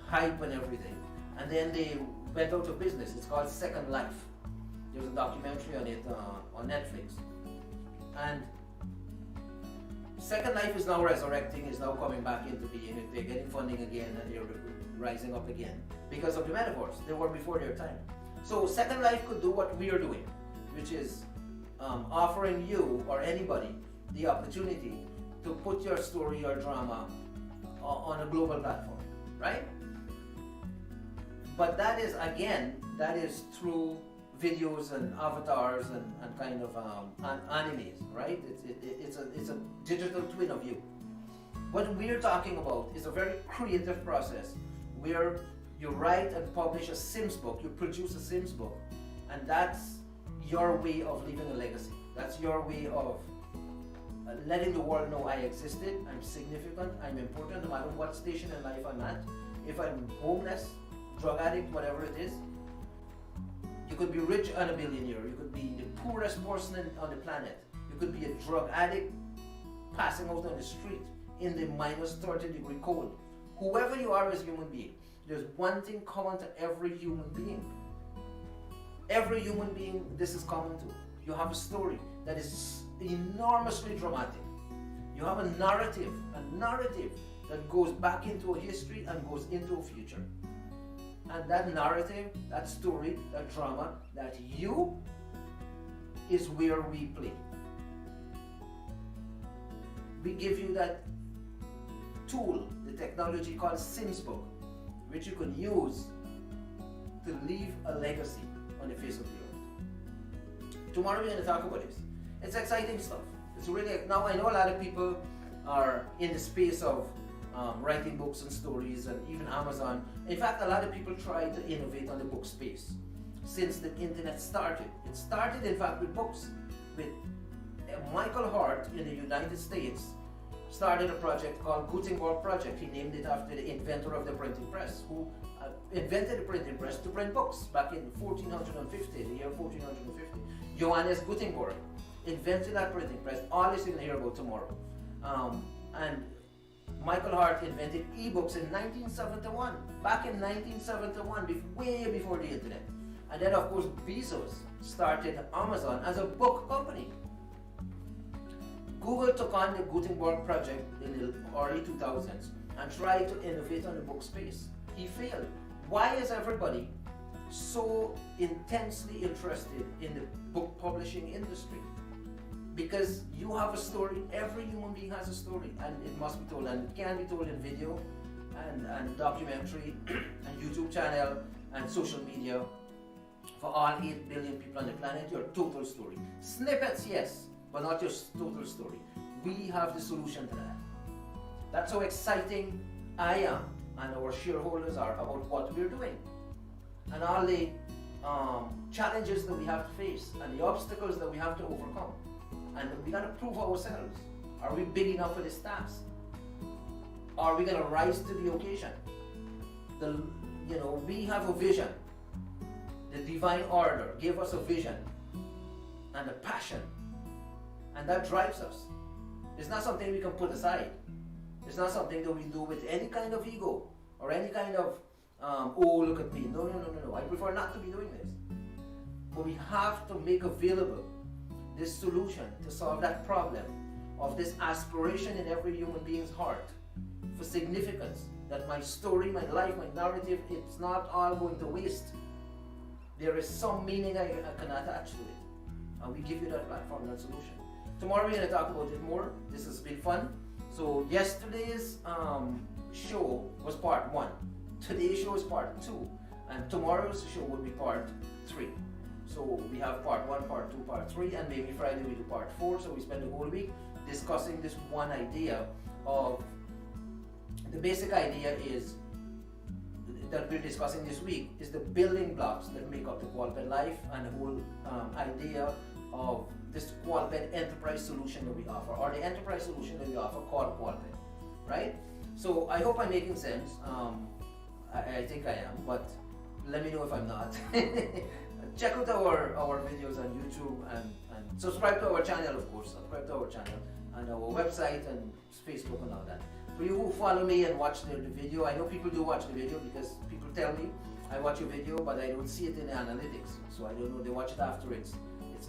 hype and everything, and then they went out of business. It's called Second Life. There's a documentary on it on Netflix, and Second Life is now resurrecting, is now coming back into being. They're getting funding again and they're rising up again because of the metaverse. They were before their time. So Second Life could do what we are doing, which is offering you or anybody the opportunity to put your story or drama on a global platform, right? But that is, again, that is through videos and avatars and kind of animes, right? It's a digital twin of you. What we're talking about is a very creative process where you write and publish a Sims book, you produce a Sims book, and that's your way of leaving a legacy. That's your way of letting the world know I existed, I'm significant, I'm important, no matter what station in life I'm at. If I'm homeless, drug addict, whatever it is, you could be rich and a billionaire. You could be the poorest person on the planet. You could be a drug addict passing out on the street in the minus 30-degree cold. Whoever you are as a human being, there's one thing common to every human being. Every human being, this is common to. You have a story that is enormously dramatic. You have a narrative that goes back into a history and goes into a future. And that narrative, that story, that drama, that you is where we play. We give you that tool, the technology called Sims Book, which you can use to leave a legacy on the face of the earth. Tomorrow we're going to talk about this. It's exciting stuff. It's really, now I know a lot of people are in the space of writing books and stories, and even Amazon. In fact, a lot of people try to innovate on the book space since the internet started. It started, in fact, with books. With Michael Hart in the United States started a project called Gutenberg Project. He named it after the inventor of the printing press, who invented the printing press to print books back in 1450, the year 1450. Johannes Gutenberg invented that printing press. All this you're going to hear about tomorrow. And Michael Hart invented e-books in 1971, back in 1971, way before the internet. And then, of course, Bezos started Amazon as a book company. Google took on the Gutenberg Project in the early 2000s and tried to innovate on the book space. He failed. Why is everybody so intensely interested in the book publishing industry? Because you have a story, every human being has a story, and it must be told, and it can be told in video and documentary and YouTube channel and social media. For all 8 billion people on the planet, your total story. Snippets, yes, but not your total story. We have the solution to that. That's how exciting I am and our shareholders are about what we're doing. And all the challenges that we have to face and the obstacles that we have to overcome. And we got to prove ourselves. Are we big enough for this task? Are we going to rise to the occasion? We have a vision. The divine order gave us a vision. and the passion. And that drives us. It's not something we can put aside. It's not something that we do with any kind of ego or any kind of, oh, look at me. No. I prefer not to be doing this. But we have to make available this solution to solve that problem of this aspiration in every human being's heart for significance. That my story, my life, my narrative, it's not all going to waste. There is some meaning I can attach to it. And we give you that platform, that solution. Tomorrow we're going to talk about it more. This has been fun. So yesterday's show was part 1. Today's show is part 2. And tomorrow's show will be part 3. So we have part 1, part 2, part 3, and maybe Friday we do part 4. So we spend the whole week discussing this one idea of, the basic idea is, that we're discussing this week, is the building blocks that make up the qualified life, and the whole idea of this qualified enterprise solution that we offer, or the enterprise solution that we offer called qualified, right? So I hope I'm making sense. I think I am, but let me know if I'm not. Check out our videos on YouTube and subscribe to our channel, of course. Subscribe to our channel and our website and Facebook and all that. For you who follow me and watch the video, I know people do watch the video because people tell me I watch your video, but I don't see it in the analytics. So I don't know, they watch it after it's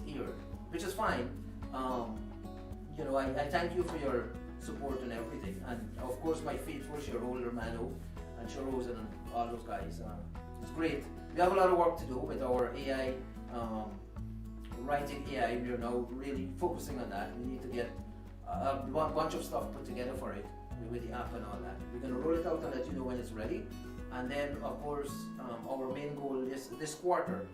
aired, which is fine. You know, I thank you for your support and everything. And of course, my faithful shareholder Mano and Sharoz and all those guys. It's great. We have a lot of work to do with our AI, writing AI. We are now really focusing on that. We need to get a bunch of stuff put together for it, with the app and all that. We're going to roll it out and let you know when it's ready. And then, of course, our main goal is this quarter,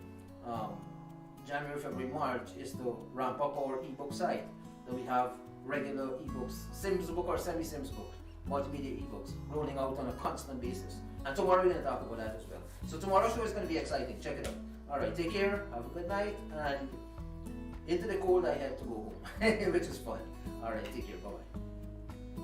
January, February, March, is to ramp up our ebook site. That we have regular ebooks, Sims book or semi-Sims book, multimedia ebooks, rolling out on a constant basis. And tomorrow we're going to talk about that as well. So tomorrow's show is going to be exciting. Check it out. All right, take care. Have a good night. And into the cold, I had to go home, which is fun. All right, take care. Bye-bye.